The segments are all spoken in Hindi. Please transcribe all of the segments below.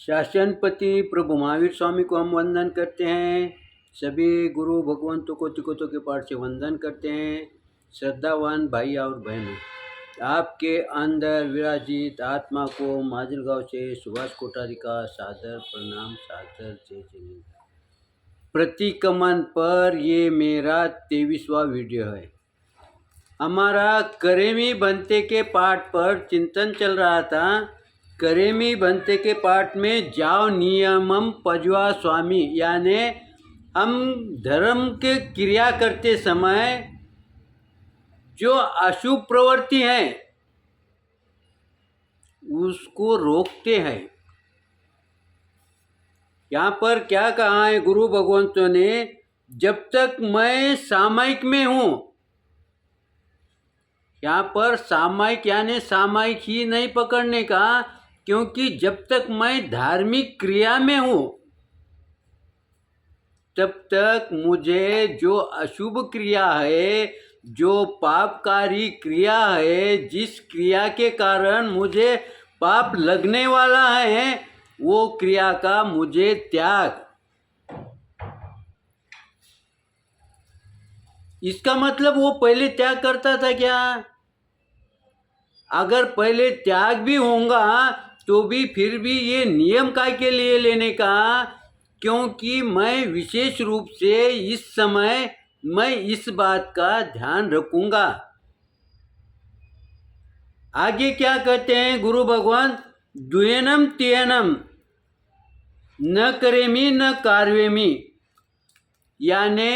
शासनपति प्रभु महावीर स्वामी को हम वंदन करते हैं। सभी गुरु भगवंतों को तिकोतों के पाठ से वंदन करते हैं। श्रद्धावान भाई और बहनों, आपके अंदर विराजित आत्मा को माजलगांव से सुभाष कोठारी का सादर प्रणाम, सादर जय जय। प्रतिक्रमण पर ये मेरा 23वां वीडियो है। हमारा करेमी बनते के पाठ पर चिंतन चल रहा था। करेमी बनते के पाठ में जाव नियमम पजवा स्वामी, यानी हम धर्म के क्रिया करते समय जो अशुभ प्रवृत्ति है उसको रोकते हैं। यहाँ पर क्या कहा है गुरु भगवंतों ने, जब तक मैं सामायिक में हूँ। यहाँ पर सामायिक यानी सामायिक ही नहीं पकड़ने का, क्योंकि जब तक मैं धार्मिक क्रिया में हूँ तब तक मुझे जो अशुभ क्रिया है, जो पापकारी क्रिया है, जिस क्रिया के कारण मुझे पाप लगने वाला है, वो क्रिया का मुझे त्याग। इसका मतलब वो पहले त्याग करता था क्या? अगर पहले त्याग भी होगा तो भी फिर भी ये नियम काय के लिए लेने का, क्योंकि मैं विशेष रूप से इस समय मैं इस बात का ध्यान रखूंगा। आगे क्या कहते हैं गुरु भगवान, द्वेनम त्यनम न करेमी न कार्वेमी, यानी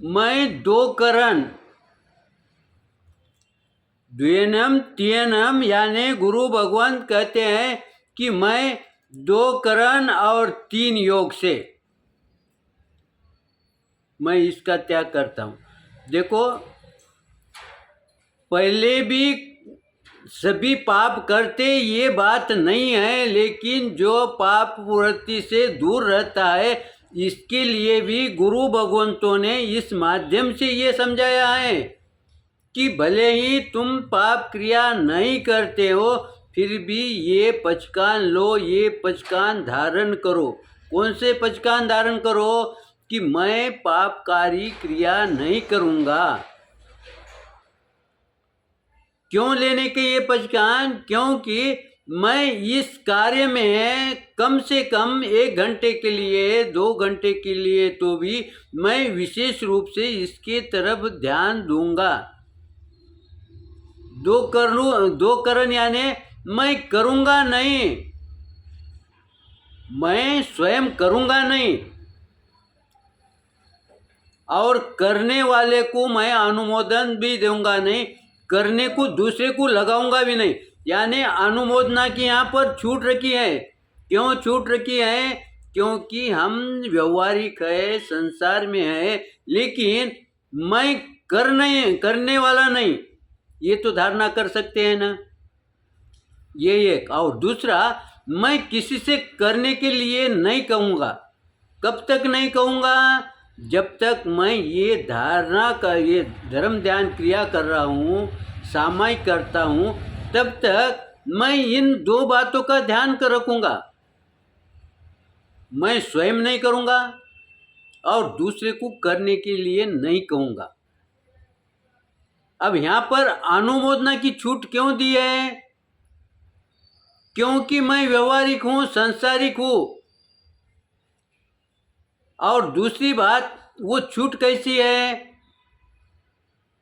मैं दो करण, द्वेनम त्यनम यानी गुरु भगवान कहते हैं कि मैं 2 करण और 3 योग से मैं इसका त्याग करता हूँ। देखो, पहले भी सभी पाप करते ये बात नहीं है, लेकिन जो पाप प्रवृत्ति से दूर रहता है इसके लिए भी गुरु भगवंतों ने इस माध्यम से ये समझाया है कि भले ही तुम पाप क्रिया नहीं करते हो, फिर भी ये पचकान लो, ये पचकान धारण करो। कौन से पचकान धारण करो? कि मैं पापकारी क्रिया नहीं करूँगा। क्यों लेने के ये पचकान? क्योंकि मैं इस कार्य में कम से कम 1 घंटे के लिए, 2 घंटे के लिए तो भी मैं विशेष रूप से इसके तरफ ध्यान दूंगा। 2 करण यानी मैं करूँगा नहीं, मैं स्वयं करूँगा नहीं, और करने वाले को मैं अनुमोदन भी दूंगा नहीं, करने को दूसरे को लगाऊंगा भी नहीं। यानी अनुमोदना की यहाँ पर छूट रखी है। क्यों छूट रखी है? क्योंकि हम व्यवहारिक है, संसार में है, लेकिन मैं करने वाला नहीं, ये तो धारणा कर सकते हैं ना, ये एक। और दूसरा, मैं किसी से करने के लिए नहीं कहूँगा। कब तक नहीं कहूँगा? जब तक मैं ये धारणा का, ये धर्म ध्यान क्रिया कर रहा हूँ, सामायिक करता हूँ, तब तक मैं इन 2 बातों का ध्यान कर रखूँगा। मैं स्वयं नहीं करूँगा और दूसरे को करने के लिए नहीं कहूँगा। अब यहाँ पर अनुमोदना की छूट क्यों दी है? क्योंकि मैं व्यवहारिक हूँ, संसारिक हूँ। और दूसरी बात, वो छूट कैसी है?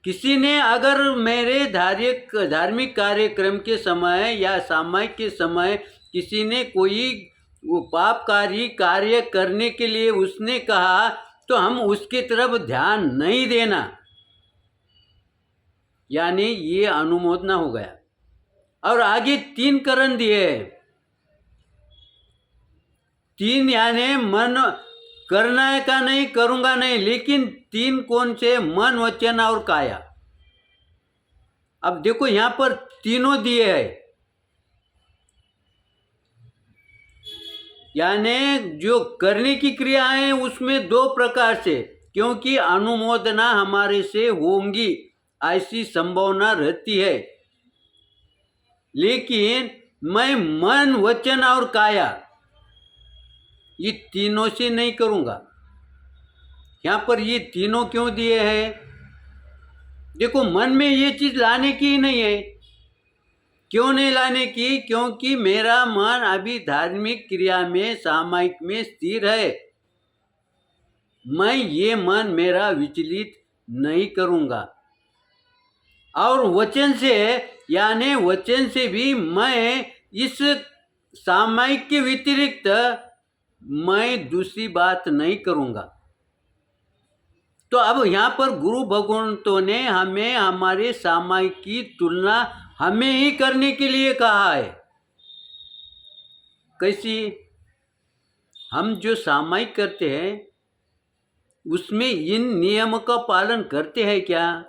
किसी ने अगर मेरे धार्मिक कार्यक्रम के समय या सामायिक के समय किसी ने कोई वो पापकारी कार्य करने के लिए उसने कहा, तो हम उसके तरफ ध्यान नहीं देना, यानी ये अनुमोदना हो गया। और आगे 3 करण दिए। 3 यानी मन करना है का नहीं, करूँगा नहीं, लेकिन 3 कौन से? मन, वचन और काया। अब देखो यहाँ पर तीनों दिए हैं, यानी जो करने की क्रिया है उसमें 2 प्रकार से, क्योंकि अनुमोदना हमारे से होंगी ऐसी संभावना रहती है, लेकिन मैं मन, वचन और काया ये तीनों से नहीं करूँगा। यहाँ पर ये तीनों क्यों दिए हैं? देखो, मन में ये चीज़ लाने की ही नहीं है। क्यों नहीं लाने की? क्योंकि मेरा मन अभी धार्मिक क्रिया में, सामायिक में स्थिर है। मैं ये मन मेरा विचलित नहीं करूँगा। और वचन से, यानी वचन से भी मैं इस सामायिक के व्यतिरिक्त मैं दूसरी बात नहीं करूँगा। तो अब यहाँ पर गुरु भगवंतों ने हमें हमारे सामायिक की तुलना हमें ही करने के लिए कहा है। कैसी? हम जो सामायिक करते हैं उसमें इन नियम का पालन करते हैं क्या?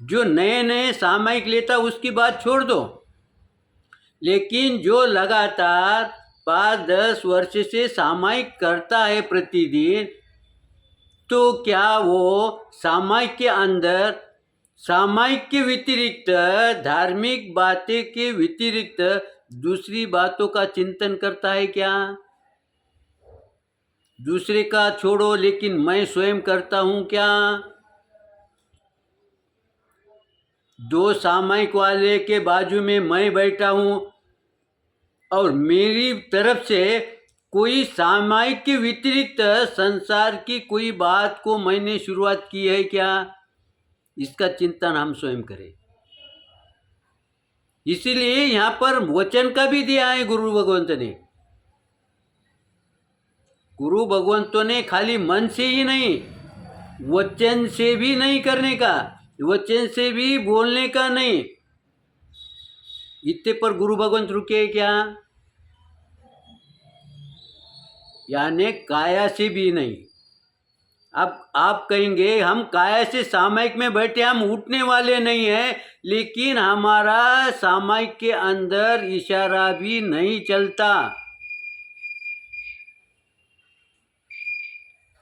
जो नए नए सामायिक लेता उसकी बात छोड़ दो, लेकिन जो लगातार 5-10 वर्ष से सामायिक करता है प्रतिदिन, तो क्या वो सामायिक के अंदर, सामायिक के व्यतिरिक्त, धार्मिक बातें के व्यतिरिक्त दूसरी बातों का चिंतन करता है क्या? दूसरे का छोड़ो, लेकिन मैं स्वयं करता हूँ क्या? 2 सामायिक वाले के बाजू में मैं बैठा हूँ और मेरी तरफ से कोई सामायिक के व्यतिरिक्त संसार की कोई बात को मैंने शुरुआत की है क्या? इसका चिंतन हम स्वयं करें। इसीलिए यहाँ पर वचन का भी दिया है गुरु भगवंत ने। गुरु भगवंतों ने खाली मन से ही नहीं, वचन से भी नहीं करने का, वचन से भी बोलने का नहीं। इतने पर गुरु भगवंत रुके क्या? यानी काया से भी नहीं। अब आप कहेंगे हम काया से सामायिक में बैठे, हम उठने वाले नहीं हैं, लेकिन हमारा सामायिक के अंदर इशारा भी नहीं चलता।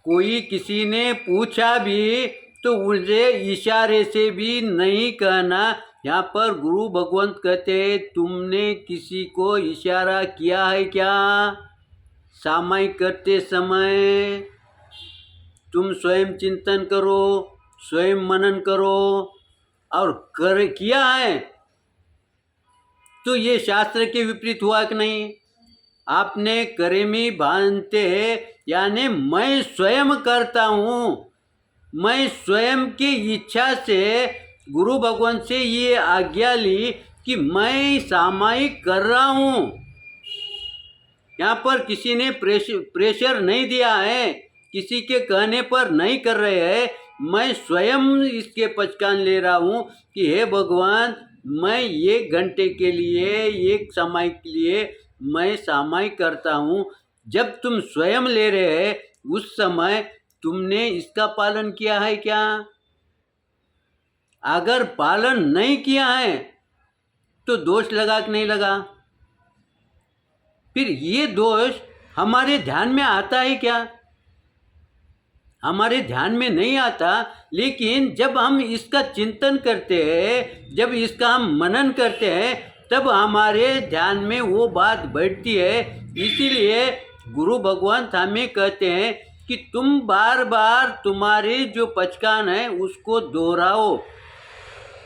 कोई किसी ने पूछा भी तो उसे इशारे से भी नहीं कहना। यहाँ पर गुरु भगवंत कहते हैं, तुमने किसी को इशारा किया है क्या? सामायिक करते समय तुम स्वयं चिंतन करो, स्वयं मनन करो, और किया है तो ये शास्त्र के विपरीत हुआ कि नहीं? आपने करेमी बांधते, यानी मैं स्वयं करता हूँ, मैं स्वयं की इच्छा से गुरु भगवान से ये आज्ञा ली कि मैं सामायिक कर रहा हूँ। यहाँ पर किसी ने प्रेशर नहीं दिया है, किसी के कहने पर नहीं कर रहे हैं। मैं स्वयं इसके पहचान ले रहा हूँ कि हे भगवान, मैं 1 घंटे के लिए, 1 सामायिक के लिए मैं सामायिक करता हूँ। जब तुम स्वयं ले रहे हैं उस समय तुमने इसका पालन किया है क्या? अगर पालन नहीं किया है तो दोष लगा कि नहीं लगा? फिर ये दोष हमारे ध्यान में आता है क्या? हमारे ध्यान में नहीं आता, लेकिन जब हम इसका चिंतन करते हैं, जब इसका हम मनन करते हैं, तब हमारे ध्यान में वो बात बैठती है। इसीलिए गुरु भगवंत हमें कहते हैं कि तुम बार बार तुम्हारे जो पचकान है उसको दोहराओ।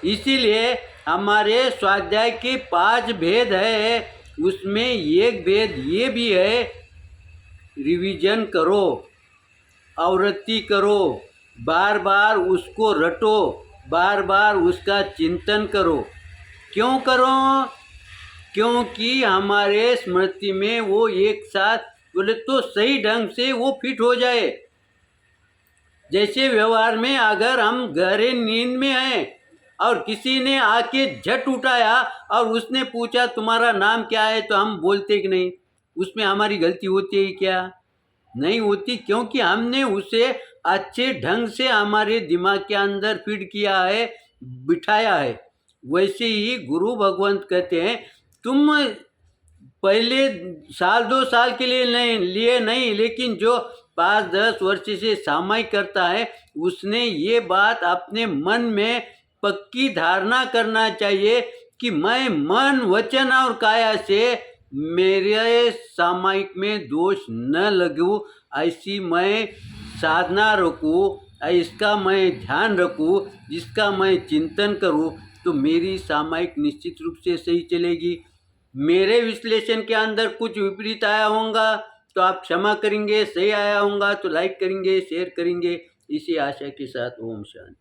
इसीलिए हमारे स्वाध्याय के 5 भेद है, उसमें एक भेद ये भी है, रिवीजन करो, आवृत्ति करो, बार बार उसको रटो, बार बार उसका चिंतन करो। क्यों करो? क्योंकि हमारे स्मृति में वो एक साथ बोले तो सही ढंग से वो फिट हो जाए। जैसे व्यवहार में अगर हम गहरे नींद में हैं और किसी ने आके झट उठाया और उसने पूछा तुम्हारा नाम क्या है, तो हम बोलते कि नहीं? उसमें हमारी गलती होती है क्या? नहीं होती, क्योंकि हमने उसे अच्छे ढंग से हमारे दिमाग के अंदर फिट किया है, बिठाया है। वैसे ही गुरु भगवंत कहते हैं तुम पहले 1-2 साल के लिए नहीं, लेकिन जो 5-10 वर्ष से सामायिक करता है उसने ये बात अपने मन में पक्की धारणा करना चाहिए कि मैं मन वचन और काया से मेरे सामायिक में दोष न लगूं, ऐसी मैं साधना रखूं, इसका मैं ध्यान रखूं, जिसका मैं चिंतन करूं, तो मेरी सामायिक निश्चित रूप से सही चलेगी। मेरे विश्लेषण के अंदर कुछ विपरीत आया होगा तो आप क्षमा करेंगे, सही आया होगा तो लाइक करेंगे, शेयर करेंगे। इसी आशा के साथ ओम शांति।